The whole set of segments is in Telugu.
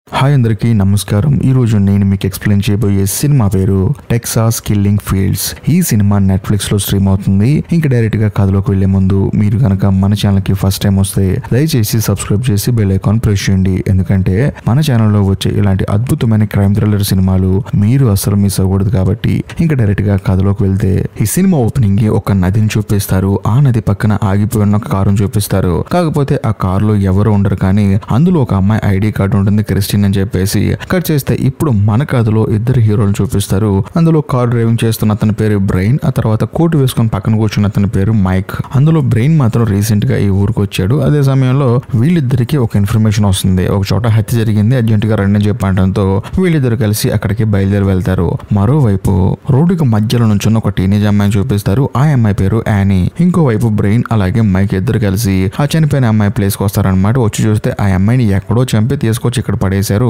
హాయ్ అందరికీ నమస్కారం. ఈరోజు నేను మీకు ఎక్స్ప్లెయిన్ చేయబోయే సినిమా పేరు టెక్సాస్ కిల్లింగ్ ఫీల్డ్స్. ఈ సినిమా నెట్ఫ్లిక్స్ లో స్ట్రీమ్ అవుతుంది. ఇంకా డైరెక్ట్ గా కథలోకి వెళ్లే ముందు మీరు కనుక మన ఛానల్ కి ఫస్ట్ టైం వస్తే దయచేసి సబ్స్క్రైబ్ చేసి బెల్ ఐకాన్ ప్రెస్ చేయండి. ఎందుకంటే మన ఛానల్లో వచ్చే ఇలాంటి అద్భుతమైన క్రైమ్ థ్రిల్లర్ సినిమాలు మీరు అసలు మిస్ అవ్వకూడదు. కాబట్టి ఇంకా డైరెక్ట్ గా కథలోకి వెళ్తే ఈ సినిమా ఓపెనింగ్ కి ఒక నదిని చూపిస్తారు. ఆ నది పక్కన ఆగిపోయిన ఒక కారును చూపిస్తారు. కాకపోతే ఆ కారులో ఎవరు ఉండరు, కానీ అందులో ఒక అమ్మాయి ఐడి కార్డు ఉంటుంది, క్రిస్టియన్ అని చెప్పేసి. కట్ చేస్తే ఇప్పుడు మన కథలో ఇద్దరు హీరోలు చూపిస్తారు. అందులో కార్ డ్రైవింగ్ చేస్తున్న అతని పేరు బ్రెయిన్, ఆ తర్వాత కోటు వేసుకుని పక్కన కూర్చున్న అతని పేరు మైక్. అందులో బ్రెయిన్ మాత్రం రీసెంట్ గా ఈ ఊరికి వచ్చాడు. అదే సమయంలో వీళ్ళిద్దరికి ఒక ఇన్ఫర్మేషన్ వస్తుంది, ఒక చోట హత్య జరిగింది, అర్జెంట్ గా రండి చెప్పడంతో వీళ్ళిద్దరు కలిసి అక్కడికి బయలుదేరి వెళ్తారు. మరోవైపు రోడ్డుకి మధ్యలో నుంచున్న ఒక టీనేజ్ అమ్మాయిని చూపిస్తారు. ఆ అమ్మాయి పేరు యానీ. ఇంకోవైపు బ్రెయిన్ అలాగే మైక్ ఇద్దరు కలిసి ఆ చనిపోయిన అమ్మాయి ప్లేస్ కి వస్తారనమాట. వచ్చి చూస్తే ఆ అమ్మాయిని ఎక్కడో చంపి తీసుకొచ్చి ఇక్కడ పడేశారు.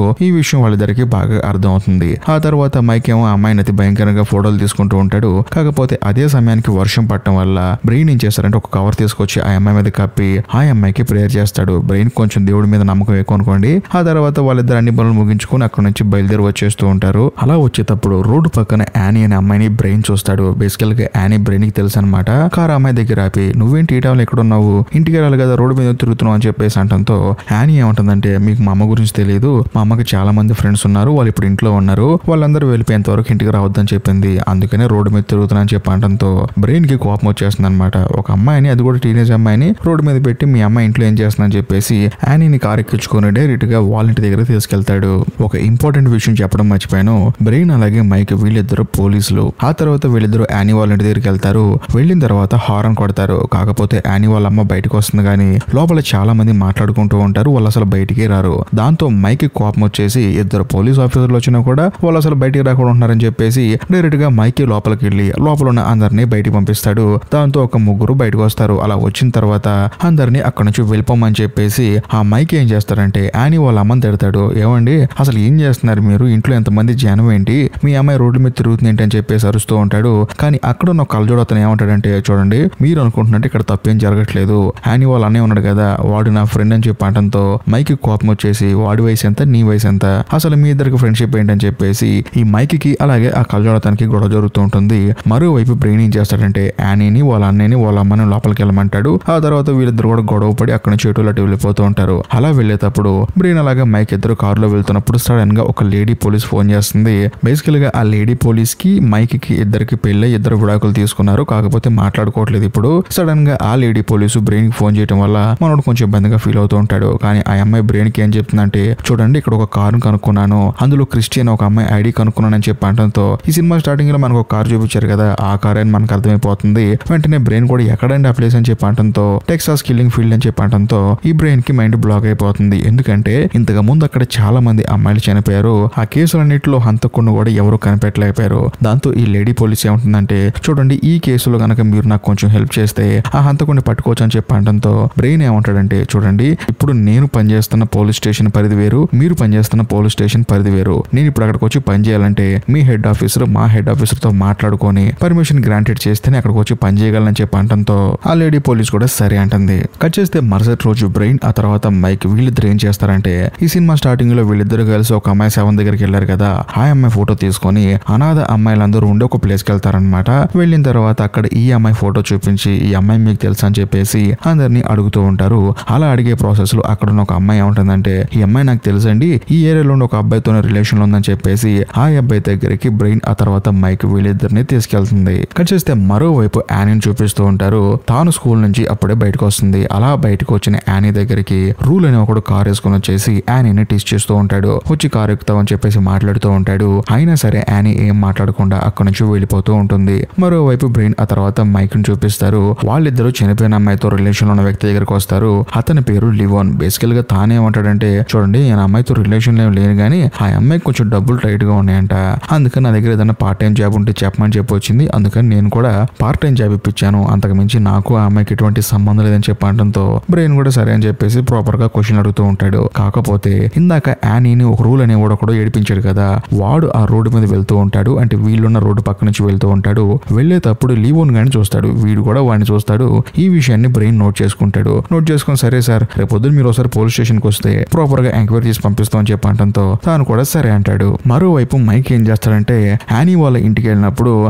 ఈ విషయం వాళ్ళిద్దరికి బాగా అర్థం అవుతుంది. ఆ తర్వాత మైక్ ఏమో ఆ అమ్మాయిని అతి భయంకరంగా ఫోటోలు తీసుకుంటూ ఉంటాడు. కాకపోతే అదే సమయానికి వర్షం పడటం వల్ల బ్రెయిన్ ఏం చేస్తారంటే ఒక కవర్ తీసుకొచ్చి ఆ అమ్మాయి మీద కప్పి ఆ అమ్మాయికి ప్రేయర్ చేస్తాడు. బ్రెయిన్ కొంచెం దేవుడి మీద నమ్మకం ఎక్కువ అనుకోండి. ఆ తర్వాత వాళ్ళిద్దరు అన్ని పనులు ముగించుకుని అక్కడ నుంచి బయలుదేరి వచ్చేస్తూ ఉంటారు. అలా వచ్చేటప్పుడు రోడ్డు పక్కన యానీ అనే అమ్మాయిని బ్రెయిన్ చూస్తాడు. బేసికల్ గా యానీ బ్రెయిన్ కి తెలుసు అనమాట. కారు అమ్మాయి దగ్గర ఆపి నువ్వేంటి ఈ టైంలో ఎక్కడ ఉన్నావు, ఇంటికి వెళ్ళాలి కదా, రోడ్డు మీద తిరుగుతున్నావు అని చెప్పేసి అంటంతో యానీ ఏమంటుందంటే మీకు మా అమ్మ గురించి తెలియదు, మా అమ్మకి చాలా మంది ఫ్రెండ్స్ ఉన్నారు, వాళ్ళు ఇప్పుడు ఇంట్లో ఉన్నారు, వాళ్ళందరూ వెళ్ళిపోయేంత వరకు ఇంటికి రావద్దని చెప్పింది, అందుకనే రోడ్డు మీద తిరుగుతున్నా అని చెప్పంటంతో బ్రెయిన్ కి కోపం వచ్చేస్తుంది అనమాట. ఒక అమ్మాయిని, అది కూడా టీనేజ్ అమ్మాయిని రోడ్డు మీద పెట్టి మీ అమ్మాయి ఇంట్లో ఏం చేస్తుందని చెప్పేసి యానీని కారు ఎక్కించుకొని డైరెక్ట్ గా వాళ్ళ ఇంటి దగ్గర తీసుకెళ్తాడు. ఒక ఇంపార్టెంట్ విషయం చెప్పడం మర్చిపోయాను, బ్రెయిన్ అలాగే మైక్ వీళ్ళిద్దరు పోలీసులు. ఆ తర్వాత వీళ్ళిద్దరు యానీ వాళ్ళ ఇంటి దగ్గరికి వెళ్తారు. వెళ్ళిన తర్వాత హారన్ కొడతారు. కాకపోతే యానీ వాళ్ళ అమ్మ బయటకు వస్తుంది, కానీ లోపల చాలా మంది మాట్లాడుకుంటూ ఉంటారు, వాళ్ళు అసలు బయటికి రారు. దాంతో మైక్ కోపం వచ్చేసి ఇద్దరు పోలీస్ ఆఫీసర్లు వచ్చినా కూడా వాళ్ళు అసలు బయటికి రాకుండా ఉంటున్నారని చెప్పేసి డైరెక్ట్ గా మైక్ లోపలికి వెళ్ళి లోపల ఉన్న అందరినీ బయటికి పంపిస్తాడు. దాంతో ఒక ముగ్గురు బయటకు వస్తారు. అలా వచ్చిన తర్వాత అందరినీ అక్కడ నుంచి వెళ్ళిపోమని చెప్పేసి ఆ మైక్ ఏం చేస్తారంటే యానీ వాళ్ళ అమ్మని తిడతాడు. ఏమండి అసలు ఏం చేస్తున్నారు మీరు, ఇంట్లో ఎంతమంది జనం ఏంటి, మీ అమ్మాయి రోడ్డు మీద తిరుగుతుంది ఏంటి అని చెప్పేసి అరుస్తూ ఉంటాడు. కానీ అక్కడ ఉన్న కళ్ళజోడు అతను ఏమంటాడంటే చూడండి మీరు అనుకుంటున్నట్టు ఇక్కడ తప్పేం జరగట్లేదు, యానీ వాళ్ళ అన్నయ్య ఉన్నాడు కదా వాడు నా ఫ్రెండ్ అని చెప్పడంతో మైక్ కోపం వచ్చేసి వాడి వయసు ఎంత నీ వయసు ఎంత, అసలు మీ ఇద్దరికి ఫ్రెండ్షిప్ ఏంటని చెప్పేసి ఈ మైక్ కి అలాగే ఆ కళ్ళజోడతానికి గొడవ జరుగుతూ ఉంటుంది. మరోవైపు బ్రెయిన్ ఏం చేస్తాడంటే యానీని వాళ్ళ అన్నయ్యని వాళ్ళ అమ్మని లోపలికి వెళ్ళమంటాడు. ఆ తర్వాత వీళ్ళిద్దరు కూడా గొడవ పడి అక్కడ నుంచి ఎటు వెళ్ళిపోతూ ఉంటారు. అలా వెళ్ళేటప్పుడు బ్రెయిన్ అలాగే మైక్ ఇద్దరు కారులో వెళ్తున్నప్పుడు సడన్ గా ఒక లేడీ పోలీస్ ఫోన్ చేస్తుంది. బేసికల్ గా ఆ లేడీ పోలీస్ కి మైక్ కి ఇద్దరికి పెళ్ళి, ఇద్దరు విడాకులు తీసుకున్నారు, కాకపోతే మాట్లాడుకోవట్లేదు. ఇప్పుడు సడన్ గా ఆ లేడీ పోలీసు బ్రెయిన్ కి ఫోన్ చేయడం వల్ల మనోడు కొంచెం ఇబ్బందిగా ఫీల్ అవుతూ ఉంటాడు. కానీ ఆ అమ్మాయి బ్రెయిన్ కి ఏం చెప్తుందంటే చూడండి ఇక్కడ ఒక కారు కనుక్కున్నాను, అందులో క్రిస్టియన్ ఒక అమ్మాయి ఐడి కనుక్కున్నానని చెప్పి అంటంతో ఈ సినిమా స్టార్టింగ్ లో మనకు ఒక కారు చూపించారు కదా, ఆ కార్ అని మనకు అర్థమైపోతుంది. వెంటనే బ్రెయిన్ కూడా ఎక్కడండి ఆ ప్లేస్ అని చెప్పి అంటంతో టెక్సాస్ కిల్లింగ్ ఫీల్డ్ అని చెప్పి అంటంతో ఈ బ్రెయిన్ కి మైండ్ బ్లాక్ అయిపోతుంది. ఎందుకంటే ఇంతకు ముందు అక్కడ చాలా మంది అమ్మాయిలు చనిపోయారు, ఆ కేసులన్నింటిలో హంతకుడిని కూడా ఎవరు కనిపెట్టలేకపోయారు. దాంతో ఈ లేడీ పోలీస్ ఏమంటుందంటే చూడండి ఈ కేసులో కనుక మీరు నాకు కొంచెం హెల్ప్ చేస్తే ఆ హంతకుడిని పట్టుకోవచ్చు అని చెప్పి అంటంతో బ్రెయిన్ ఏమంటాడంటే చూడండి ఇప్పుడు నేను పనిచేస్తున్న పోలీస్ స్టేషన్ పరిధి వేరు, మీరు పనిచేస్తున్న పోలీస్ స్టేషన్ పరిధి వేరు, నేను ఇప్పుడు అక్కడికి వచ్చి పని చేయాలంటే మీ హెడ్ ఆఫీసర్ మా హెడ్ ఆఫీసర్ తో మాట్లాడుకొని పర్మిషన్ గ్రాంటెడ్ చేస్తేనే అక్కడికి వచ్చి పని చేయగలని చెప్పి అంటంతో ఆ లేడీ పోలీస్ కూడా సరే అంటుంది. కట్ చేస్తే మరుసటి రోజు బ్రెయిన్ ఆ తర్వాత మైక్ వీళ్ళిద్దరు ఏం చేస్తారంటే ఈ సినిమా స్టార్టింగ్ లో వీళ్ళిద్దరు కలిసి ఒక అమ్మాయి శవం దగ్గరికి వెళ్ళారు కదా, ఆ అమ్మాయి ఫోటో తీసుకొని అనాథ అమ్మాయిలందరూ ఉండే ఒక ప్లేస్ కి వెళ్తారనమాట. వెళ్ళిన తర్వాత అక్కడ ఈ అమ్మాయి ఫోటో చూపించి ఈ అమ్మాయి మీకు తెలుసా అని చెప్పేసి అందరినీ అడుగుతూ ఉంటారు. అలా అడిగే ప్రాసెస్ లో అక్కడ ఉన్న ఒక అమ్మాయి ఏమంటుందంటే ఈ అమ్మాయి నాకు తెలుసండి, ఈ ఏరియాలో ఒక అబ్బాయితో రిలేషన్ ఉందని చెప్పేసి ఆ అబ్బాయి దగ్గరికి బ్రెయిన్ ఆ తర్వాత మైక్ వీళ్ళిద్దరిని తీసుకెళ్తుంది. కట్ చేస్తే మరోవైపు యానీని చూపిస్తూ ఉంటారు. తాను స్కూల్ నుంచి అప్పుడే బయటకు వస్తుంది. అలా బయటకు వచ్చిన యానీ దగ్గరికి రూల్ అనే ఒకడు కార్ వేసుకుని వచ్చేసి యానీని టీస్ చేస్తూ ఉంటాడు. వచ్చి కార్ ఎక్కుతావు అని చెప్పేసి మాట్లాడుతూ ఉంటాడు. అయినా సరే యానీ ఏం మాట్లాడకుండా అక్కడ నుంచి వెళ్ళిపోతూ ఉంటుంది. మరోవైపు బ్రెయిన్ ఆ తర్వాత మైక్ ని చూపిస్తారు. వాళ్ళిద్దరూ చనిపోయిన అమ్మాయితో రిలేషన్ ఉన్న వ్యక్తి దగ్గరికి వస్తారు. అతని పేరు లివోన్. బేసికల్ గా తానేమంటాడంటే చూడండి నేను అమ్మాయితో రిలేషన్ లేను కానీ ఆ అమ్మాయికి కొంచెం డబ్బులు టైట్ గా ఉన్నాయంట, అందుకని నా దగ్గర ఏదైనా పార్ట్ టైం జాబ్ ఉంటే చెప్పమని చెప్పి వచ్చింది, అందుకని నేను కూడా పార్ట్ టైం జాబ్ ఇప్పించాను, అంతకు మించి నాకు ఆ అమ్మాయికి ఎటువంటి సంబంధం లేదని చెప్పడంతో బ్రెయిన్ కూడా సరే అని చెప్పేసి ప్రాపర్ గా క్వశ్చన్ అడుగుతూ ఉంటాడు. కాకపోతే ఇందాక యానీని ఒక రూల్ అనే కూడా ఏడిపించాడు కదా, వాడు ఆ రోడ్డు మీద వెళ్తూ ఉంటాడు, అంటే వీళ్ళున్న రోడ్డు పక్క నుంచి వెళ్తూ ఉంటాడు. వెళ్ళేటప్పుడు లీవోన్ గాని చూస్తాడు, వీడు కూడా వాడిని చూస్తాడు. ఈ విషయాన్ని బ్రెయిన్ నోట్ చేసుకుంటాడు. నోట్ చేసుకుని సరే సార్ రేపు పొద్దున్న మీరు ఒకసారి పోలీస్ స్టేషన్ కి వస్తే ప్రాపర్ గా ఎంక్వైరీ చేసి పంపిస్తామని చెప్పి అంటంతో తాను కూడా సరే అంటాడు. మరోవైపు మైక్ ఏం చేస్తాడంటే యానీ వాళ్ళ ఇంటికి వెళ్ళినప్పుడు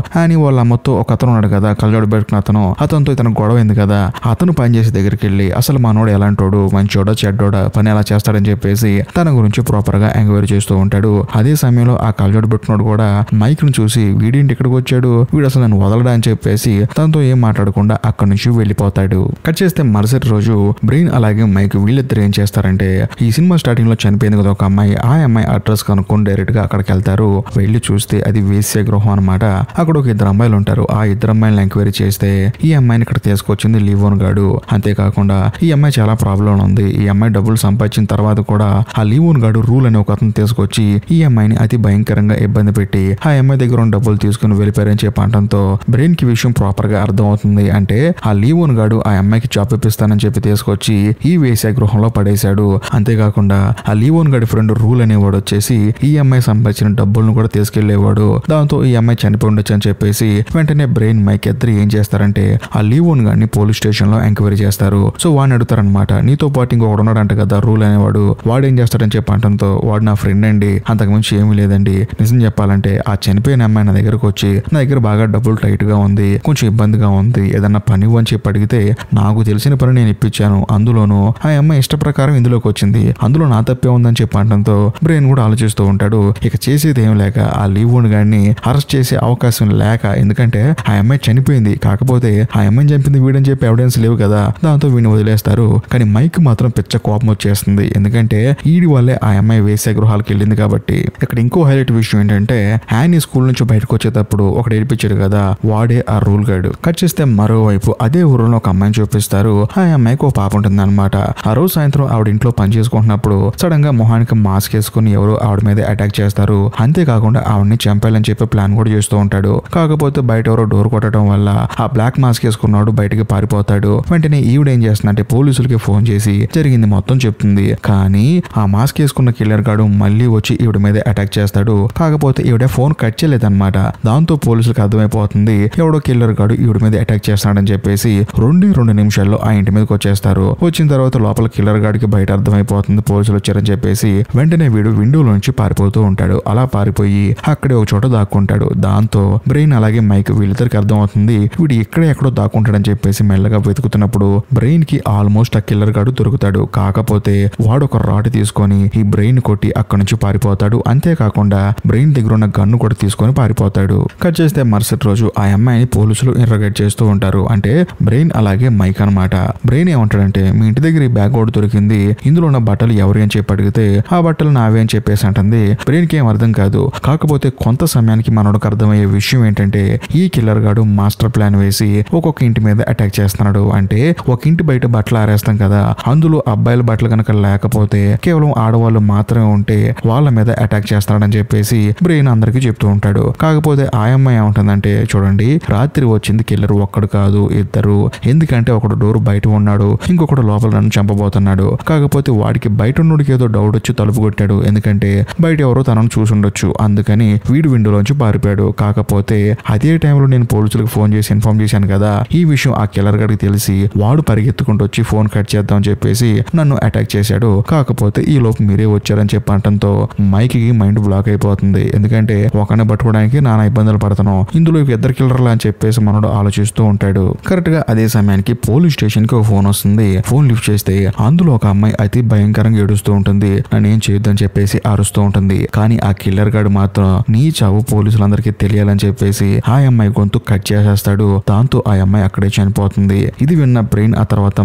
యానీ వాళ్ళ అమ్మతో ఒక అతను ఉన్నాడు కదా, కళ్ళజోడు పెట్టుకున్న అతనితో ఇతను గొడవ అయింది కదా, అతను పనిచేసే దగ్గరికి వెళ్ళి అసలు మనోడు ఎలాంటోడు, మంచోడా చెడ్డోడా, పని ఎలా చేస్తాడని చెప్పేసి తన గురించి ప్రాపర్ గా ఎంక్వైరీ చేస్తూ ఉంటాడు. అదే సమయంలో ఆ కళ్ళజోడు పెట్టుకున్నాడు కూడా మైక్ ను చూసి వీడింటి ఇక్కడికి వచ్చాడు, వీడు అసలు నన్ను వదలడా అని చెప్పేసి తనతో ఏం మాట్లాడకుండా అక్కడి నుంచి వెళ్ళిపోతాడు. కట్ చేస్తే మరుసటి రోజు బ్రెయిన్ అలాగే మైక్ వీళ్ళిద్దరు ఏం చేస్తారంటే ఈ సినిమా స్టార్టింగ్ లో చనిపోయింది కదా ఒక అమ్మాయి, ఆ అమ్మాయి అడ్రస్ కనుక్కొని డైరెక్ట్ గా అక్కడికి వెళ్తారు. వెళ్ళి చూస్తే అది వేశ్య గృహం అనమాట. అక్కడ ఒక ఇద్దరు అమ్మాయిలు ఉంటారు. ఆ ఇద్దరు అమ్మాయిలను ఎంక్వైరీ చేస్తే ఈ అమ్మాయిని ఇక్కడ తీసుకొచ్చింది లీవోన్ గాడు. అంతేకాకుండా ఈ అమ్మాయి చాలా ప్రాబ్లం ఉంది. ఈ అమ్మాయి డబ్బులు సంపాదించిన తర్వాత కూడా ఆ లీవోన్ గాడు రూల్ అనే ఒక అతను తీసుకొచ్చి ఈ అమ్మాయిని అతి భయంకరంగా ఇబ్బంది పెట్టి ఆ అమ్మాయి దగ్గర ఉన్న డబ్బులు తీసుకుని వెళ్ళిపోయారని చెప్పి అనడంతో బ్రెయిన్ కి విషయం ప్రాపర్ గా అర్థం అవుతుంది. అంటే ఆ లీవోన్ గాడు ఆ అమ్మాయికి జాబ్ ఇప్పిస్తానని చెప్పి తీసుకొచ్చి ఈ వేశ్య గృహంలో పడేశాడు. అంతేకాకుండా ఆ లీవోన్ గాడి ఫ్రెండ్ రూల్ అనేవాడు వచ్చేసి ఈ అమ్మాయి సంపాదించిన డబ్బులను కూడా తీసుకెళ్లేవాడు. దాంతో ఈ అమ్మాయి చనిపోయి ఉండొచ్చు అని చెప్పేసి వెంటనే బ్రెయిన్ మైక్ ఇద్దరు ఏం చేస్తారంటే ఆ లీవోన్ గాడిని పోలీస్ స్టేషన్ లో ఎంక్వైరీ చేస్తారు. సో వాడిని అడుగుతారనమాట, నీతో పాటు ఇంకొకడు ఉన్నాడంట కదా రూల్ అనేవాడు, వాడు ఏం చేస్తాడని చెప్పి అంటంతో వాడు నా ఫ్రెండ్ అండి, అంతకుమించి ఏమీ లేదండి. నిజం చెప్పాలంటే ఆ చనిపోయిన అమ్మాయి నా దగ్గరకు వచ్చి నా దగ్గర బాగా డబ్బులు టైట్ గా ఉంది, కొంచెం ఇబ్బందిగా ఉంది, ఏదన్నా పని అని చెప్పి అడిగితే నాకు తెలిసిన పని నేను ఇప్పించాను. అందులోనూ ఆ అమ్మాయి ఇష్ట ప్రకారం ఇందులోకి వచ్చింది, అందులో నా తప్పే ఉందని చెప్పి అనడంతో బ్రెయిన్ కూడా ఆలోచిస్తూ ఉంటాడు. ఇక చేసేది ఏం లేక ఆ లీవోన్ గాడిని అరెస్ట్ చేసే అవకాశం లేక, ఎందుకంటే ఆ అమ్మాయి చనిపోయింది, కాకపోతే ఆ అమ్మాయిని చంపింది వీడని చెప్పి ఎవిడెన్స్ లేవు కదా, దాంతో వీడిని వదిలేస్తారు. కానీ మైక్ మాత్రం పిచ్చ కోపం వచ్చేస్తుంది, ఎందుకంటే ఈడి వల్లే ఆ అమ్మాయి వేశ్య గృహాలకు వెళ్ళింది కాబట్టి. ఇక్కడ ఇంకో హైలైట్ విషయం ఏంటంటే యానీ స్కూల్ నుంచి బయటకు వచ్చేటప్పుడు ఒకటి ఏడిపించాడు కదా, వాడే ఆ రూల్ గాడు. కట్ చేస్తే మరోవైపు అదే ఊరిలో ఒక అమ్మాయిని చూపిస్తారు. ఆ అమ్మాయికి ఒక పాప ఉంటుంది అనమాట. ఆ రోజు సాయంత్రం ఆవిడ ఇంట్లో పని చేసుకుంటున్నప్పుడు సడన్ గా మొహానికి మాస్క్ వేసుకుని ఎవరు ఆవిడ మీద అటాక్ చేస్తారు. అంతేకాకుండా ఆవిడని చంపాలని చెప్పి ప్లాన్ కూడా చేస్తూ ఉంటాడు. కాకపోతే బయట ఎవరో డోర్ కొట్టడం వల్ల ఆ బ్లాక్ మాస్క్ వేసుకున్నాడు బయటికి పారిపోతాడు. వెంటనే ఈవిడ ఏం చేస్తుందంటే పోలీసులకి ఫోన్ చేసి జరిగింది మొత్తం చెప్తుంది. కానీ ఆ మాస్క్ వేసుకున్న కిల్లర్ గాడు మళ్ళీ వచ్చి ఈవిడ మీద అటాక్ చేస్తాడు. కాకపోతే ఈవిడ ఫోన్ కట్ చేయలేదన్నమాట. దాంతో పోలీసులకు అర్థమైపోతుంది ఎవడో కిల్లర్ గాడు ఈవిడ మీద అటాక్ చేస్తాడని చెప్పేసి 2 నిమిషాల్లో ఆ ఇంటి మీదకి వచ్చేస్తారు. వచ్చిన తర్వాత లోపల కిల్లర్ గాడికి బయట అర్థమైపోతుంది పోలీసులు వచ్చారని చెప్పేసి వెంటనే వీడు విండోలో నుంచి పారిపోతూ ఉంటాడు. అలా పారిపోయి అక్కడే ఒక చోట దాక్కుంటాడు. దాంతో బ్రెయిన్ అలాగే మైక్ వీళ్ళిద్దరికి అర్థం అవుతుంది వీడు ఇక్కడే ఎక్కడో దాక్కుంటాడని చెప్పేసి మెల్లగా వెతుకుతున్నప్పుడు బ్రెయిన్ కి ఆల్మోస్ట్ ఆ కిల్లర్ గాడు దొరుకుతాడు. కాకపోతే వాడు ఒక రాడ్ తీసుకొని ఈ బ్రెయిన్ కొట్టి అక్కడి నుంచి పారిపోతాడు. అంతేకాకుండా బ్రెయిన్ దగ్గర ఉన్న గన్ను కూడా తీసుకొని పారిపోతాడు. కట్ చేస్తే మరుసటి రోజు ఆ అమ్మాయిని పోలీసులు ఇంటర్రోగేట్ చేస్తూ ఉంటారు. అంటే బ్రెయిన్ అలాగే మైక్ అనమాట. బ్రెయిన్ ఏమంటాడంటే మీ ఇంటి దగ్గర ఈ బ్యాగ్ ఒకటి దొరికింది, ఇందులో ఉన్న బట్టలు ఎవరు అని చెప్పి అడిగితే ఆ బట్టలు నావే అని చెప్పేసి అంటుంది. బ్రెయిన్ కి ఏం అర్థం కాదు. కాకపోతే కొంత సమయానికి మనోడికి అర్థమయ్యే విషయం ఏంటంటే ఈ కిల్లర్ గాడు మాస్టర్ ప్లాన్ వేసి ఒక్కొక్క ఇంటి మీద అటాక్ చేస్తున్నాడు. అంటే ఒక ఇంటి బయట బట్టలు ఆరేస్తాం కదా, అందులో అబ్బాయిల బట్టలు కనుక లేకపోతే కేవలం ఆడవాళ్ళు మాత్రమే ఉంటే వాళ్ళ మీద అటాక్ చేస్తున్నాడని చెప్పేసి బ్రెయిన్ అందరికీ చెప్తూ ఉంటాడు. కాకపోతే ఆ అమ్మాయి ఏమంటుందంటే చూడండి రాత్రి వచ్చింది కిల్లర్ ఒక్కడు కాదు ఇద్దరు, ఎందుకంటే ఒకడు డోర్ బయట ఉన్నాడు, ఇంకొకడు లోపల నన్ను చంపబోతున్నాడు. కాకపోతే వాడికి బయట ఉన్నోడికి ఏదో డౌట్ వచ్చి తలుపు కొట్టాడు, ఎందుకంటే బయట ఎవరో తనను చూసుండొచ్చు, అందుకని వీడు విండోలోంచి పారిపోయాడు. కాకపోతే అదే టైంలో నేను పోలీసులకు ఫోన్ చేసి ఇన్ఫార్మ్ చేశాను కదా, ఈ విషయం ఆ కిల్లర్ గాడికి తెలిసి వాడు పరిగెత్తుకుంటూ వచ్చి ఫోన్ కట్ చేద్దాం చెప్పేసి నన్ను అటాక్ చేశాడు. కాకపోతే ఈ లోపు మీరే వచ్చారని చెప్పడంతో మైక్ కి మైండ్ బ్లాక్ అయిపోతుంది. ఎందుకంటే ఒకరిని పట్టుకోవడానికి నానా ఇబ్బందులు పడుతున్నాం, ఇందులో ఇద్దరు కిల్లర్లా అని చెప్పేసి మనోడు ఆలోచిస్తూ ఉంటాడు. కరెక్ట్ గా అదే సమయానికి పోలీస్ స్టేషన్ కి ఒక ఫోన్ వస్తుంది. ఫోన్ లిఫ్ట్ చేస్తే అందులో ఒక అమ్మాయి అతి భయంకరంగా ఏడుస్తూ ఉంటుంది. నన్ను ఏం చేయొద్దని చెప్పేసి అరుస్తూ ఉంటుంది. కానీ ఆ కిల్లర్ గాడు మాత్రం నీ చావు పోలీసులందరికీ తెలియాలని చెప్పేసి ఆ అమ్మాయి గొంతు కట్ చేసేస్తాడు. దాంతో ఆ అమ్మాయి అక్కడే చనిపోతుంది. ఇది విన్న బ్రెయిన్ ఆ తర్వాత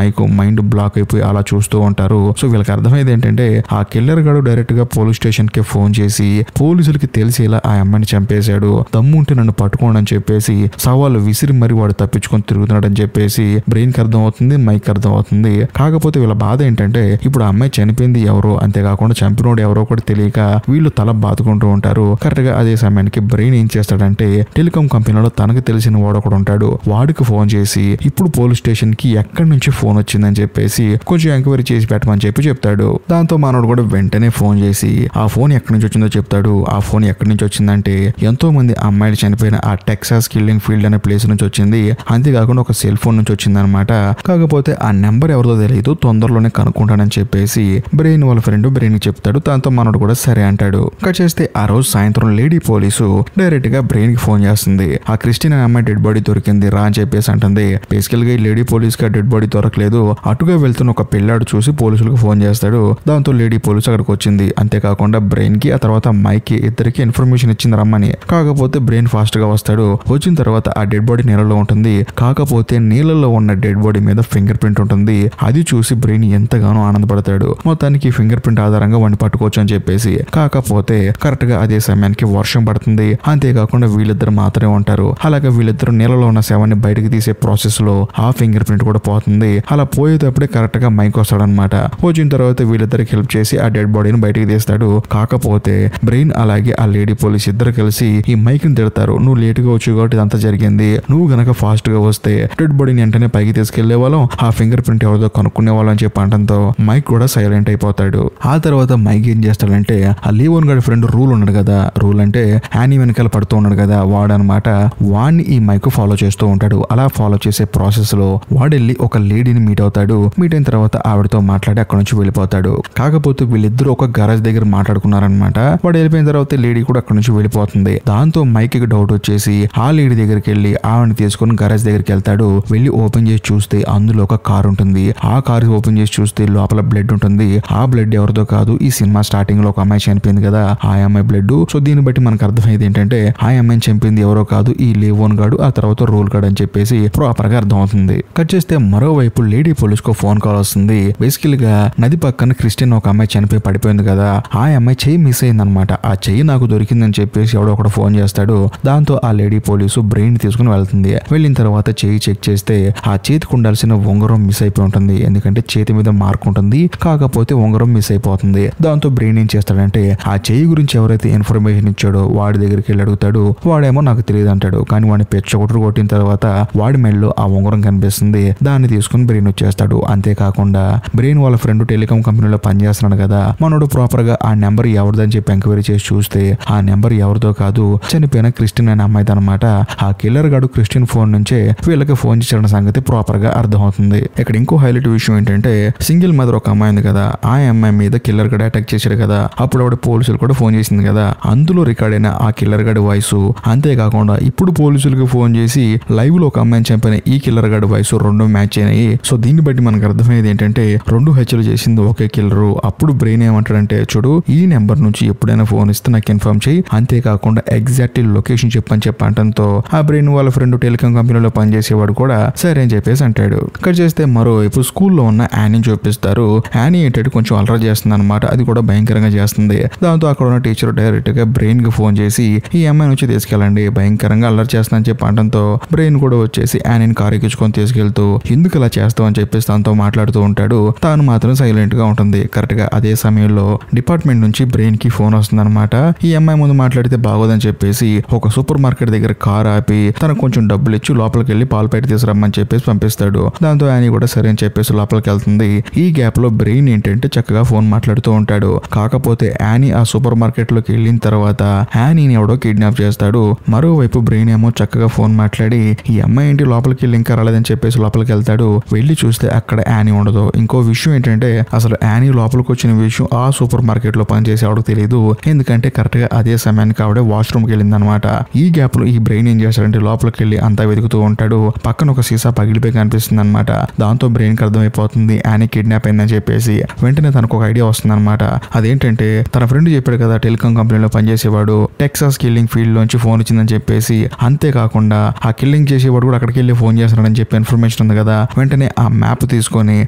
మైండ్ బ్లాక్ అయిపోయి అలా చూస్తూ ఉంటారు. సో వీళ్ళకి అర్థమైంది ఏంటంటే ఆ కిల్లర్ గాడు డైరెక్ట్ గా పోలీస్ స్టేషన్ కి ఫోన్ చేసి పోలీసులకి తెలిసేలా ఆ అమ్మాయిని చంపేశాడు, దమ్ముంటే నన్ను పట్టుకోండి అని చెప్పేసి సవాళ్ళు విసిరి మరి వాడు తప్పించుకొని తిరుగుతున్నాడు అని చెప్పేసి బ్రెయిన్ కి అర్థం అవుతుంది, మైక్ అర్థం అవుతుంది. కాకపోతే వీళ్ళ బాధ ఏంటంటే ఇప్పుడు ఆ అమ్మాయి చనిపోయింది ఎవరో, అంతేకాకుండా చంపినోడు ఎవరో కూడా తెలియక వీళ్ళు తల బాదుకుంటూ ఉంటారు. కరెక్ట్ గా అదే సమయానికి బ్రెయిన్ ఏం చేస్తాడంటే టెలికాం కంపెనీలో తనకు తెలిసిన వాడు ఒకడు ఉంటాడు, వాడికి ఫోన్ చేసి ఇప్పుడు పోలీస్ స్టేషన్ కి ఎక్కడి నుంచి ఫోన్ వచ్చిందని చెప్పేసి కొంచెం ఎంక్వైరీ చేసి పెట్టమని చెప్తాడు. దాంతో మనోడు కూడా వెంటనే ఫోన్ చేసి ఆ ఫోన్ ఎక్కడి నుంచి వచ్చిందో చెప్తాడు. ఆ ఫోన్ ఎక్కడి నుంచి వచ్చిందంటే ఎంతో మంది అమ్మాయిలు చనిపోయిన ఆ టెక్సాస్ కిల్లింగ్ ఫీల్డ్ అనే ప్లేస్ నుంచి వచ్చింది, అంతేకాకుండా ఒక సెల్ ఫోన్ నుంచి వచ్చింది అనమాట. కాకపోతే ఆ నెంబర్ ఎవరిదో తెలియదు, తొందరలోనే కనుక్కుంటానని చెప్పేసి బ్రెయిన్ వాళ్ళ ఫ్రెండ్ బ్రెయిన్ చెప్తాడు. దాంతో మనోడు కూడా సరే అంటాడు. కట్ చేస్తే ఆ రోజు సాయంత్రం లేడీ పోలీసు డైరెక్ట్ గా బ్రెయిన్ కి ఫోన్ చేస్తుంది. ఆ క్రిస్టిన్ అనే అమ్మాయి డెడ్ బాడీ దొరికింది రా అని చెప్పేసి అంటుంది. బేసికల్ గా ఈ లేడీ పోలీస్ గా డెడ్ బాడీ దొరకలేదు. అటుగా వెళ్తున్న ఒక పిల్లాడు చూసి పోలీసులకు ఫోన్ చేస్తాడు. దాంతో లేడీ పోలీసు అక్కడికి వచ్చింది. అంతేకాకుండా బ్రెయిన్ కి ఆ తర్వాత మైక్ కి ఇద్దరికి ఇన్ఫర్మేషన్ ఇచ్చింది రమ్మని. కాకపోతే బ్రెయిన్ ఫాస్ట్ గా వస్తాడు. వచ్చిన తర్వాత ఆ డెడ్ బాడీ నీళ్ళలో ఉంటుంది. కాకపోతే నీళ్ళలో ఉన్న డెడ్ బాడీ మీద ఫింగర్ ప్రింట్ ఉంటుంది. అది చూసి బ్రెయిన్ ఎంతగానో ఆనందపడతాడు. మొత్తానికి ఫింగర్ ప్రింట్ ఆధారంగా వాడిని పట్టుకోవచ్చు అని చెప్పేసి. కాకపోతే కరెక్ట్ గా అదే సమయానికి వర్షం పడుతుంది. అంతేకాకుండా వీళ్ళిద్దరు మాత్రమే ఉంటారు. అలాగే వీళ్ళిద్దరు నీళ్ళలో ఉన్న శవాన్ని బయటకు తీసే ప్రాసెస్ లో ఆ ఫింగర్ ప్రింట్ కూడా పోతుంది. అలా పోయేటప్పుడే కరెక్ట్ గా మైక్ వస్తాడనమాట. వచ్చిన తర్వాత వీళ్ళిద్దరికి హెల్ప్ చేసి ఆ డెడ్ బాడీని బయటకు తీస్తాడు. కాకపోతే బ్రెయిన్ అలాగే ఆ లేడీ పోలీస్ ఇద్దరు కలిసి ఈ మైక్ ని తిడతారు. నువ్వు లేట్ గా వచ్చు కాబట్టి ఇదంతా జరిగింది. నువ్వు గనక ఫాస్ట్ గా వస్తే డెడ్ బాడీని వెంటనే పైకి తీసుకెళ్లే వాళ్ళం, ఆ ఫింగర్ ప్రింట్ ఎవరిదో కనుక్కునే వాళ్ళం అని చెప్పి అనడంతో మైక్ కూడా సైలెంట్ అయిపోతాడు. ఆ తర్వాత మైక్ ఏం చేస్తాడంటే ఆ లీవోన్ గడి ఫ్రెండ్ రూల్ ఉన్నాడు కదా, రూల్ అంటే యానీ వెనకాల పడుతూ ఉన్నాడు కదా వాడనమాట, వాడిని ఈ మైక్ ఫాలో చేస్తూ ఉంటాడు. అలా ఫాలో చేసే ప్రాసెస్ లో వాడెళ్ళి ఒక లేడీని మీట్ అవుతాడు. మీట్ అయిన తర్వాత ఆవిడతో మాట్లాడి అక్కడ నుంచి వెళ్ళిపోతాడు. కాకపోతే వీళ్ళిద్దరూ ఒక గరాజ్ దగ్గర మాట్లాడుకున్నారనమాట. వాడు వెళ్ళిపోయిన తర్వాత లేడీ కూడా అక్కడ నుంచి వెళ్ళిపోతుంది. దాంతో మైక్ కి డౌట్ వచ్చేసి ఆ లేడీ దగ్గరికి వెళ్ళి ఆవిడని తీసుకుని గరాజ్ దగ్గరికి వెళ్తాడు. వెళ్ళి ఓపెన్ చేసి చూస్తే అందులో ఒక కార్ ఉంటుంది. ఆ కార్ ఓపెన్ చేసి చూస్తే లోపల బ్లడ్ ఉంటుంది. ఆ బ్లడ్ ఎవరిదో కాదు, ఈ సినిమా స్టార్టింగ్ లో ఒక అమ్మాయి చనిపోయింది కదా ఆ అమ్మాయి బ్లడ్. సో దీన్ని బట్టి మనకు అర్థమైంది ఏంటంటే ఆ అమ్మాయిని చంపింది ఎవరో కాదు, ఈ లేవోన్ గాడు ఆ తర్వాత రూల్ గాడు అని చెప్పేసి ప్రాపర్ గా అర్థం అవుతుంది. కట్ చేస్తే మరోవైపు లేడీ పోలీస్ కు ఫోన్ కాల్ వస్తుంది. బేసికల్ గా నది పక్కన క్రిస్టియన్ ఒక అమ్మాయి చనిపోయి పడిపోయింది కదా, ఆ అమ్మాయి చెయ్యి మిస్ అయింది అనమాట. ఆ చెయ్యి నాకు దొరికిందని చెప్పేసి ఎవడో ఒకడు ఫోన్ చేస్తాడు. దాంతో ఆ లేడీ పోలీసు బ్రెయిన్ తీసుకుని వెళ్తుంది. వెళ్ళిన తర్వాత చెయ్యి చెక్ చేస్తే ఆ చేతికి ఉండాల్సిన ఉంగరం మిస్ అయిపోయి ఉంటుంది. ఎందుకంటే చేతి మీద మార్క్ ఉంటుంది, కాకపోతే ఉంగరం మిస్ అయిపోతుంది. దాంతో బ్రెయిన్ ఏం చేస్తాడంటే ఆ చెయ్యి గురించి ఎవరైతే ఇన్ఫర్మేషన్ ఇచ్చాడో వాడి దగ్గరికి వెళ్ళి అడుగుతాడు. వాడేమో నాకు తెలియదు అంటాడు. కానీ వాడిని పెచ్చగొట్టుడు కొట్టిన తర్వాత వాడి మెడలో ఆ ఉంగరం కనిపిస్తుంది. దాన్ని తీసుకుని బ్రెయిన్ వచ్చేస్తాడు. అంతేకాకుండా బ్రెయిన్ వాళ్ళ ఫ్రెండ్ టెలికాం కంపెనీలో పనిచేస్తున్నాడు కదా, మనోడు ప్రాపర్ గా ఆ నెంబర్ ఎవరిదని చెప్పి ఎంక్వైరీ చేసి చూస్తే ఆ నెంబర్ ఎవరిదో కాదు, చనిపోయిన క్రిస్టియన్ అనే అమ్మాయిది అనమాట. ఆ కిల్లర్ గాడు క్రిస్టియన్ ఫోన్ నుంచే వీళ్ళకి ఫోన్ చేసిన సంగతి ప్రాపర్ గా అర్థమవుతుంది. ఇక్కడ ఇంకో హైలైట్ విషయం ఏంటంటే సింగిల్ మదర్ ఒక అమ్మాయి ఉంది కదా, ఆ అమ్మాయి మీద కిల్లర్ గడు అటాక్ చేశాడు కదా, అప్పుడు ఆవిడ పోలీసులు కూడా ఫోన్ చేసింది కదా, అందులో రికార్డ్ అయిన ఆ కిల్లర్ గడి వాయిస్, అంతేకాకుండా ఇప్పుడు పోలీసులకు ఫోన్ చేసి లైవ్ లో ఒక అమ్మాయిని చంపిన ఈ కిల్లర్ గడి వాయిస్ రెండు మ్యాచ్ అయినాయి. సో దీన్ని బట్టి మనకు అర్థమయ్యేది ఏంటంటే రెండు హత్యలు చేసింది ఒకే కిల్లరు. అప్పుడు బ్రెయిన్ ఏమంటాడంటే చూడు, ఈ నెంబర్ నుంచి ఎప్పుడైనా ఫోన్ ఇస్తే నాకు ఇన్ఫార్మ్ చేయి, అంతేకాకుండా ఎగ్జాక్ట్ లొకేషన్ చెప్పని చెప్పంటంతో ఆ బ్రెయిన్ వాళ్ళ ఫ్రెండ్ టెలికాం కంపెనీలో పనిచేసేవాడు కూడా సరే అని చెప్పేసి అంటాడు. కట్ చేస్తే మరోవైపు స్కూల్లో ఉన్న యానీ చూపిస్తారు. యానీ ఏంటంటే కొంచెం అలరా చేస్తుంది అనమాట, అది కూడా భయంకరంగా చేస్తుంది. దాంతో అక్కడ ఉన్న టీచర్ డైరెక్ట్ గా బ్రెయిన్ కి ఫోన్ చేసి ఈ అమ్మాయి నుంచి తీసుకెళ్ళండి, భయంకరంగా అల్లరి చేస్తుందని చెప్పి అనడంతో బ్రెయిన్ కూడా వచ్చేసి యానీని కారు ఎక్కించుకొని తీసుకెళ్తూ ఎందుకు ఇలా చేస్తావు అని చెప్పేసి తనతో మాట్లాడుతూ ఉంటాడు. తాను మాత్రం సైలెంట్ గా ఉంటుంది. కరెక్ట్ గా అదే సమయంలో డిపార్ట్మెంట్ నుంచి బ్రెయిన్ కి ఫోన్ వస్తుంది అనమాట. ఈ అమ్మాయి ముందు మాట్లాడితే బాగోదని చెప్పేసి ఒక సూపర్ మార్కెట్ దగ్గర కార్ ఆపి తనకు కొంచెం డబ్బులు ఇచ్చి లోపలికి వెళ్ళి పాలు బయట తీసుకురమ్మని చెప్పేసి పంపిస్తాడు. దాంతో యానీ కూడా సరే అని చెప్పేసి లోపలికి వెళ్తుంది. ఈ గ్యాప్ లో బ్రెయిన్ ఏంటంటే చక్కగా ఫోన్ మాట్లాడుతూ ఉంటాడు. కాకపోతే యానీ ఆ సూపర్ మార్కెట్ లోకి వెళ్ళిన తర్వాత యానీని ఎవడో కిడ్నాప్ చేస్తాడు. మరోవైపు బ్రెయిన్ ఏమో చక్కగా ఫోన్ మాట్లాడి ఈ అమ్మాయి ఏంటి లోపలికి వెళ్ళి ఇంకా రాలేదని చెప్పేసి లోపలికి వెళ్తాడు. వెళ్ళి చూస్తే అక్కడ యానీ ఉండదు. ఇంకో విషయం ఏంటంటే అసలు యానీ లోపలికి వచ్చిన విషయం ఆ సూపర్ మార్కెట్ లో పనిచేసేవాడు తెలియదు. ఎందుకంటే కరెక్ట్ గా అదే సమయానికి ఆవిడ వాష్రూమ్ కి వెళ్ళింది అనమాట. ఈ గ్యాప్ లో ఈ బ్రెయిన్ ఏం చేస్తాడంటే లోపలికి వెళ్ళి అంతా వెతుకుతూ ఉంటాడు. పక్కన ఒక సీసా పగిలిపోయి కనిపిస్తుంది అనమాట. దాంతో బ్రెయిన్ కి అర్థమైపోతుంది యానీ కిడ్నాప్ అయిందని చెప్పేసి. వెంటనే తనకు ఒక ఐడియా వస్తుంది అనమాట. అదేంటంటే తన ఫ్రెండ్ చెప్పాడు కదా టెలికాం కంపెనీలో పనిచేసేవాడు టెక్సాస్ కిల్లింగ్ ఫీల్డ్ లోంచి ఫోన్ వచ్చిందని చెప్పేసి, అంతేకాకుండా ఆ కిల్లింగ్ చేసేవాడు కూడా అక్కడికి వెళ్ళి ఫోన్ చేస్తున్నాడని చెప్పి ఇన్ఫర్మేషన్ ఉంది కదా. వెంటనే ఆ మ్యాప్ తీసుకొని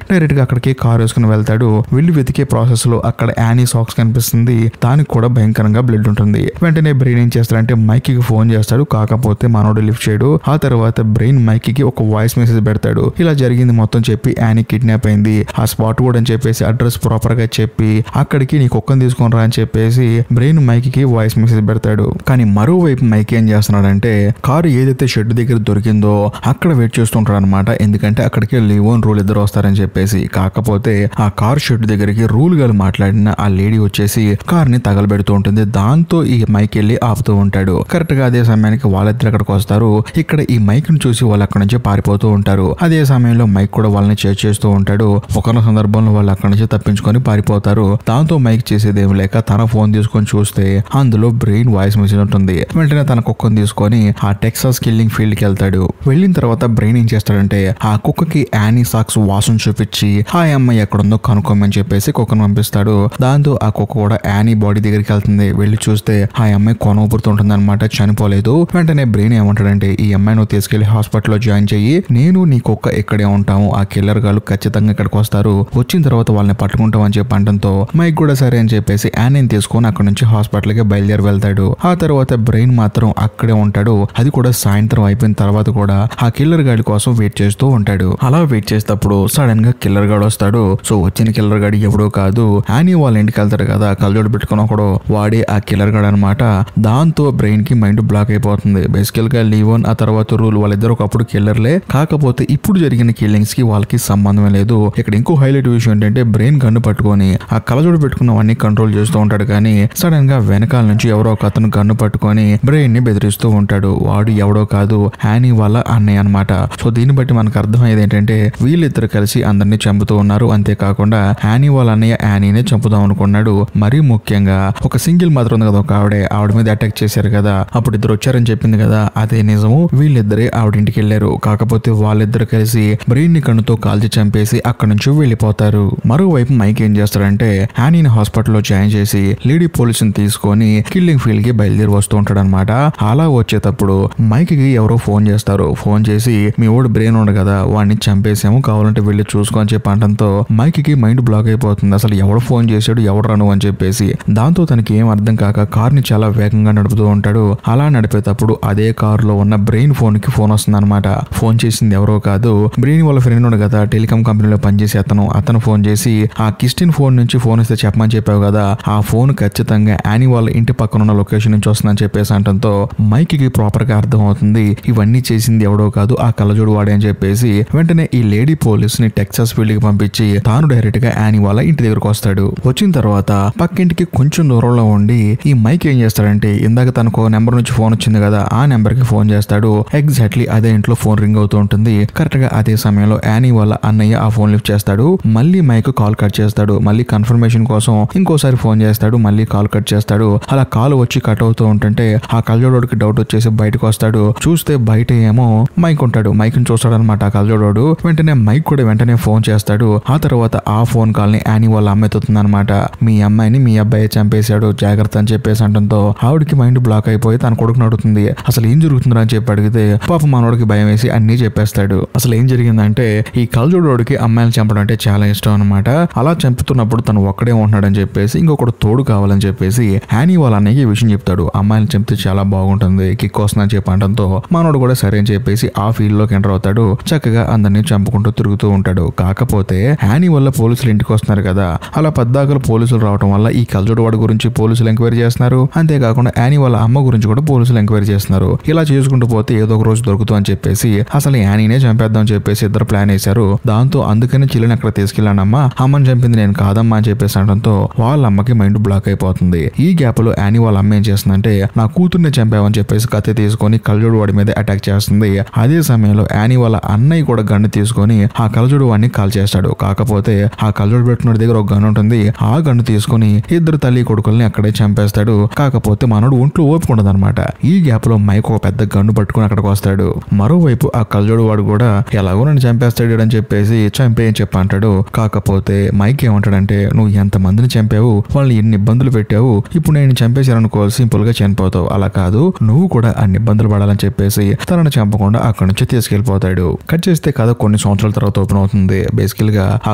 డైరెక్ట్ గా అక్కడికి కార్ వేసుకుని వెళ్తాడు. వెళ్ళి వెతికే ప్రాసెస్ లో అక్కడ యానీ సాక్స్ కనిపిస్తుంది. దానికి కూడా భయంకరంగా బ్లడ్ ఉంటుంది. వెంటనే బ్రెయిన్ ఏం చేస్తాడంటే మైక్ కి ఫోన్ చేస్తాడు. కాకపోతే మనోడు లిఫ్ట్ చేయడు. ఆ తర్వాత బ్రెయిన్ మైక్ కి ఒక వాయిస్ మెసేజ్ పెడతాడు. ఇలా జరిగింది మొత్తం చెప్పి యానీ కిడ్నాప్ అయింది, ఆ స్పాట్ కూడా అని చెప్పేసి అడ్రస్ ప్రాపర్ గా చెప్పి అక్కడికి నీ కుక్కను తీసుకొని రా అని చెప్పేసి బ్రెయిన్ మైక్ కి వాయిస్ మెసేజ్ పెడతాడు. కానీ మరోవైపు మైక్ ఏం చేస్తున్నాడంటే కారు ఏదైతే షెడ్ దగ్గర దొరికిందో అక్కడ వెయిట్ చేస్తుంటాడు అనమాట. ఎందుకంటే అక్కడికి లివోన్ రూల్ ఇద్దరు వస్తారని చెప్పేసి. కాకపోతే ఆ కార్ షెడ్ దగ్గరికి రూల్ గారు మాట్లాడిన ఆ లేడీ వచ్చేసి కార్ ని తగలబెడుతూ ఉంటుంది. దాంతో ఈ మైక్ వెళ్ళి ఆపుతూ ఉంటాడు. కరెక్ట్ గా అదే సమయానికి వాళ్ళిద్దరు అక్కడికి వస్తారు. ఇక్కడ ఈ మైక్ ను చూసి వాళ్ళు అక్కడి నుంచి పారిపోతూ ఉంటారు. అదే సమయంలో మైక్ కూడా వాళ్ళని చేస్తూ ఉంటాడు. ఒక సందర్భంలో వాళ్ళు అక్కడి నుంచి తప్పించుకొని పారిపోతారు. దాంతో మైక్ చేసేదేం లేక తన ఫోన్ తీసుకొని చూస్తే అందులో బ్రెయిన్ వాయిస్ మెసేజ్ ఉంటుంది. వెంటనే తన కుక్కను తీసుకొని ఆ టెక్సాస్ కిల్లింగ్ ఫీల్డ్ కి వెళ్తాడు. వెళ్ళిన తర్వాత బ్రెయిన్ ఏం చేస్తాడంటే ఆ కుక్కకి యానీ సాక్స్ వాసన చూపించి ఆ అమ్మాయి ఎక్కడుందో కనుక్కోమని చెప్పేసి కుక్కను పంపిస్తాడు. దాంతో ఆ కుక్క కూడా యానీ బాడీ దగ్గరికి వెళ్తుంది. వెళ్ళి చూస్తే ఆ అమ్మాయి కొనూపురుతుంటుంది అనమాట, చనిపోలేదు. వెంటనే బ్రెయిన్ ఏమంటాడంటే ఈ అమ్మాయి నువ్వు తీసుకెళ్లి హాస్పిటల్లో జాయిన్ చెయ్యి, నేను నీ కుక్క ఇక్కడే ఉంటాము, ఆ కిల్లర్ గాళ్ళు ఖచ్చితంగా ఇక్కడికి వస్తారు, వచ్చిన తర్వాత వాళ్ళని పట్టుకుంటాం అని చెప్పి అనడంతో మైక్ కూడా సరే అని చెప్పేసి యానీని తీసుకొని అక్కడ నుంచి హాస్పిటల్ కి బయలుదేరి వెళ్తాడు. ఆ తర్వాత బ్రెయిన్ మాత్రం అక్కడే ఉంటాడు. అది కూడా సాయంత్రం అయిపోయిన తర్వాత కూడా ఆ కిల్లర్ గాడి కోసం వెయిట్ చేస్తూ ఉంటాడు. అలా వెయిట్ చేసేటప్పుడు సడన్ గా కిల్లర్ గాడు వస్తాడు. సో వచ్చిన కిల్లర్ గాడి ఎవడో కాదు, యానీ వాళ్ళ ఇంటికి వెళ్తాడు కదా కళ్ళజోడు పెట్టుకుని ఒకడు, వాడే ఆ కిల్లర్ గాడు అనమాట. దాంతో బ్రెయిన్ కి మైండ్ బ్లాక్ అయిపోతుంది. బేసికల్ గా లీవోన్ ఆ తర్వాత రూల్ వాళ్ళిద్దరు ఒకప్పుడు కిల్లర్లే, కాకపోతే ఇప్పుడు జరిగిన కిల్లింగ్స్ కి వాళ్ళకి సంబంధమే లేదు. ఇక్కడ ఇంకో హైలైట్ విషయం ఏంటంటే బ్రెయిన్ గన్ను పట్టుకొని ఆ కళ్ళజోడు పెట్టుకున్నవన్నీ కంట్రోల్ చేస్తూ ఉంటాడు. కానీ సడన్ గా వెనకాల నుంచి ఎవరో ఒక అతను గన్ను పట్టుకొని బ్రెయిన్ ని బెదిరిస్తూ ఉంటాడు. వాడు ఎవడో కాదు, యానీ వాళ్ళ అన్నయ్య అనమాట. సో దీన్ని బట్టి మనకు అర్థమయ్యేది ఏంటంటే వీళ్ళిద్దరు కలిసి అందరినీ చంపుతూ ఉన్నారు. అంతేకాకుండా యానీ వాళ్ళ అన్నయ్య యానీనే చంపుదాం అనుకున్నాడు. మరీ ముఖ్యంగా ఒక సింగిల్ మాత్రం ఉంది కదా, ఒక ఆవిడ మీద అటాక్ చేశారు కదా, అప్పుడు ఇద్దరు వచ్చారని చెప్పింది కదా, అదే నిజము. వీళ్ళిద్దరే ఆవిడ ఇంటికి వెళ్ళారు. కాకపోతే వాళ్ళిద్దరు కలిసి బ్రెయిన్ ని కన్నుతో కాల్చి చంపేసి అక్కడ నుంచి వెళ్ళిపోతారు. మరోవైపు మైక్ ఏం చేస్తాడంటే యానీని హాస్పిటల్లో జాయిన్ చేసి లేడీ పోలీసుని తీసుకొని కిల్లింగ్ ఫీల్డ్ కి బయలుదేరి వస్తూ ఉంటాడు అనమాట. అలా వచ్చేటప్పుడు మైక్ కి ఎవరో ఫోన్ చేస్తారు. ఫోన్ చేసి మీ ఓడి బ్రెయిన్ ఉండు కదా, వాడిని చంపేసాము, కావాలంటే వెళ్ళి చూసుకో అని చెప్పి అనడంతో మైక్ కి మైండ్ బ్లాక్ అయిపోతుంది. అసలు ఎవడు ఫోన్ చేశాడు, ఎవడు రాను అని చెప్పేసి. దాంతో తనకి ఏం అర్థం కాక కార్ ని చాలా వేగంగా నడుపుతూ ఉంటాడు. అలా నడిపేటప్పుడు అదే కార్ లో ఉన్న బ్రెయిన్ ఫోన్ కి ఫోన్ వస్తుంది అనమాట. ఫోన్ చేసింది ఎవరో కాదు, బ్రెయిన్ వాళ్ళ ఫ్రెండ్ ఉండు కదా టెలికాం కంపెనీలో పనిచేసే అతను ఫోన్ చేసి ఆ కిస్టిన్ ఫోన్ నుంచి ఫోన్ ఇస్తే చెప్పమని చెప్పావు కదా, ఆ ఫోన్ ఖచ్చితంగా యానీ వాళ్ళ ఇంటి పక్కన ఉన్న లొకేషన్ నుంచి వస్తుందని చెప్పేసి అంటంతో మైక్ కి ప్రాపర్ గా అర్థం అవుతుంది ఇవన్నీ చేసింది ఎవడో కాదు, ఆ కళ్ళజోడు వాడే అని చెప్పేసి వెంటనే ఈ లేడీ పోలీస్ ని టెక్సాస్ ఫీల్డ్ కి పంపించి తాను డైరెక్ట్ గా యానీ వాళ్ళ ఇంటి దగ్గరకు వస్తాడు. వచ్చిన తర్వాత పక్కింటికి కొంచెం దూరంలో ఉండి ఈ మైక్ ఏం చేస్తాడంటే ఇందాక తనకు నెంబర్ నుంచి ఫోన్ వచ్చింది కదా, ఆ నెంబర్ కి ఫోన్ చేస్తాడు. ఎగ్జాక్ట్లీ అదే ఇంట్లో ఫోన్ రింగ్ అవుతూ ఉంటుంది. కరెక్ట్ గా అదే సమయంలో యానీ వాళ్ళ అన్నయ్య ఆ ఫోన్ లిఫ్ట్ చేస్తాడు. మళ్ళీ మైక్ కాల్ కట్ చేస్తాడు. మళ్ళీ కన్ఫర్మేషన్ కోసం ఇంకోసారి ఫోన్ చేస్తాడు. మళ్ళీ కాల్ కట్ చేస్తాడు. అలా కాల్ వచ్చి కట్ అవుతూ ఉంటుంటే ఆ కళ్ళజోడుకి డౌట్ వచ్చేసి బయటకు వస్తాడు. చూస్తే బయట ఏమో మైక్ ఉంటాడు. మైక్ ని చూస్తాడు అనమాట ఆ కళ్ళజోడు. వెంటనే మైక్ కూడా వెంటనే ఫోన్ చేస్తాడు. ఆ తర్వాత ఆ ఫోన్ కాల్ ని యానీ వాళ్ళ అమ్మాయి ఎత్తుతుంది అనమాట. మీ అమ్మాయిని మీ అబ్బాయి చంపేశాడు, జాగ్రత్త అని చెప్పేసి అంటంతో ఆవిడకి మైండ్ బ్లాక్ అయిపోయి తన కొడుకుని అడుగుతుంది అసలు ఏం జరుగుతుందా అని చెప్పి అడిగితే పాప మనోడికి భయం వేసి అన్ని చెప్పేస్తాడు. అసలు ఏం జరిగిందంటే ఈ కళ్ళజోడుకి అమ్మాయిని చంపడం అంటే చాలా ఇష్టం అనమాట. అలా చంపుతున్నప్పుడు తను ఒక్కడే ఉంటున్నాడని చెప్పేసి ఇంకొకటి తోడు కావాలని చెప్పేసి యానీ వాళ్ళ అన్నయ్యకి ఈ విషయం చెప్తాడు. అమ్మాయిని చంపితే చాలా బాగుంటుంది, కిక్ వస్తుందని చెప్పి అనడంతో మనోడు కూడా సరే అని చెప్పేసి ఆ ఫీల్డ్ లోకి ఎంటర్ అవుతాడు. చక్కగా అందరినీ చంపుకుంటూ తిరుగుతూ ఉంటాడు. కాకపోతే యానీ వల్ల పోలీసులు ఇంటికి వస్తున్నారు కదా, అలా పద్దాకలు పోలీసులు రావడం వల్ల ఈ కళ్ళజోడు వాడి గురించి పోలీసులు ఎంక్వైరీ చేస్తున్నారు. అంతేకాకుండా యానీ వాళ్ళ అమ్మ గురించి కూడా పోలీసులు ఎంక్వైరీ చేస్తున్నారు. ఇలా చేసుకుంటూ పోతే ఏదో ఒక రోజు దొరుకుతాం అని చెప్పేసి అసలు యానీనే చంపేద్దాం అని చెప్పేసి ఇద్దరు ప్లాన్ వేశారు. దాంతో అందుకని చిల్లిని అక్కడ తీసుకెళ్ళానమ్మా, అమ్మని చంపింది నేను కాదమ్మా అని చెప్పేసి అనడంతో వాళ్ళ అమ్మకి మైండ్ బ్లాక్ అయిపోతుంది. ఈ గ్యాప్ లో యానీ వాళ్ళ అమ్మ ఏం చేస్తుందంటే నా కూతుర్ని చంపావని చెప్పేసి కత్తి తీసుకొని కళ్ళజోడు వాడి మీద అటాక్ చేస్తుంది. అదే సమయంలో యానీ వాళ్ళ అన్నయ్య కూడా గన్ను తీసుకొని ఆ కళ్ళజోడు వాడిని కాల్ చేస్తాడు. కాకపోతే ఆ కళ్ళజోడు పెట్టుకున్న దగ్గర ఒక గన్ను ఉంటుంది. ఆ గన్ను తీసుకొని ఇద్దరు తల్లి కొడుకుల్ని అక్కడే చంపేస్తాడు. కాకపోతే మనోడు ఒంట్లో ఓపిక ఉండదు అనమాట. ఈ గ్యాప్ లో మైక్ ఒక పెద్ద గన్ను పట్టుకుని అక్కడికి వస్తాడు. మరోవైపు ఆ కళ్ళజోడు వాడు కూడా ఎలాగో నన్ను చంపేస్తాడు అని చెప్పేసి చంపేయని చెప్పి అంటాడు. కాకపోతే మైక్ ఏమంటాడంటే నువ్వు ఎంత మందిని చంపావు, వాళ్ళని ఎన్ని ఇబ్బందులు పెట్టావు, ఇప్పుడు నేను చంపేశాననుకో సింపుల్ గా చనిపోతావు, అలా కాదు నువ్వు కూడా అన్ని ఇబ్బందులు పడాలని చెప్పేసి తనను చంపకుండా అక్కడి నుంచి తీసుకెళ్లిపోతాడు. కట్ చేస్తే కథ కొన్ని సంవత్సరాల తర్వాత ఓపెన్ అవుతుంది. బేసికల్ గా ఆ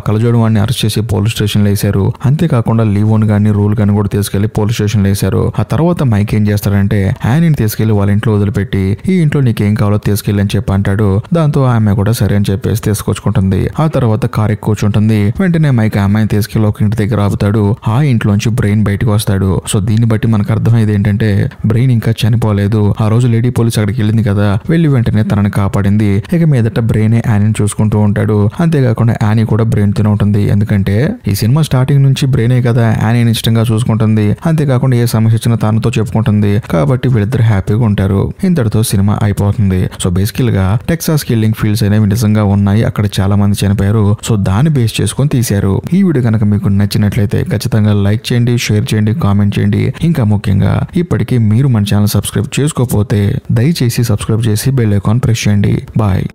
కళ్ళజోడు వాడిని అరెస్ట్ చేసి పోలీస్ స్టేషన్ లో వేశారు. అంతేకాకుండా లీవోన్ గాని రూల్ గాని కూడా తీసుకెళ్లి పోలీస్ స్టేషన్ లో వేశారు. ఆ తర్వాత మైక్ ఏం చేస్తాడంటే యానీని తీసుకెళ్లి వాళ్ళ ఇంట్లో వదిలిపెట్టి ఈ ఇంట్లో నీకేం కావాలో తీసుకెళ్ళి అని చెప్పి అంటాడు. దాంతో ఆమె కూడా సరే అని చెప్పేసి తీసుకొచ్చుకుంటుంది. ఆ తర్వాత కార్ ఎక్కి కూర్చుంటుంది. వెంటనే మైక్ ఆ అమ్మాయిని తీసుకెళ్లి ఒక ఇంటి దగ్గర ఆపుతాడు. ఆ ఇంట్లోంచి బ్రెయిన్ బయటకు వస్తాడు. సో దీన్ని బట్టి మనకు అర్థమయ్యేది ఏంటంటే బ్రెయిన్ ఇంకా చనిపోలేదు. ఆ రోజు లేడీ పోలీస్ అక్కడికి వెళ్ళింది కదా, వెళ్లి వెంటనే తనని కాపాడింది. ఇక మీదట బ్రెయిన్ యానీని చూసుకుంటూ ఉంటాడు. అంతేకాకుండా యానీ కూడా బ్రెయిన్ తినే ఉంటుంది. ఎందుకంటే ఈ సినిమా స్టార్టింగ్ నుంచి బ్రెయినే కదా యానీని ఇష్టంగా చూసుకుంటుంది. అంతేకాకుండా ఏ సమస్య వచ్చినా తనతో చెప్పుకుంటుంది. కాబట్టి వీళ్ళిద్దరు హ్యాపీగా ఉంటారు. ఇంతటితో సినిమా అయిపోతుంది. సో బేసికల్ గా టెక్సాస్ కిల్లింగ్ ఫీల్డ్స్ అనేవి నిజంగా ఉన్నాయి. అక్కడ చాలా మంది చనిపోయారు. సో దాన్ని బేస్ చేసుకొని తీశారు. ఈ వీడియో కనుక మీకు నచ్చినట్లయితే ఖచ్చితంగా లైక్ చేయండి, షేర్ చేయండి, కామెంట్ చేయండి. ఇంకా ముఖ్యంగా ఇప్పటికీ మీరు మన ఛానల్ సబ్స్క్రైబ్ చేసుకోకపోతే దయచేసి సబ్స్క్రైబ్ చేసి బెల్ ఐకాన్ ప్రెస్ చేయండి. బాయ్.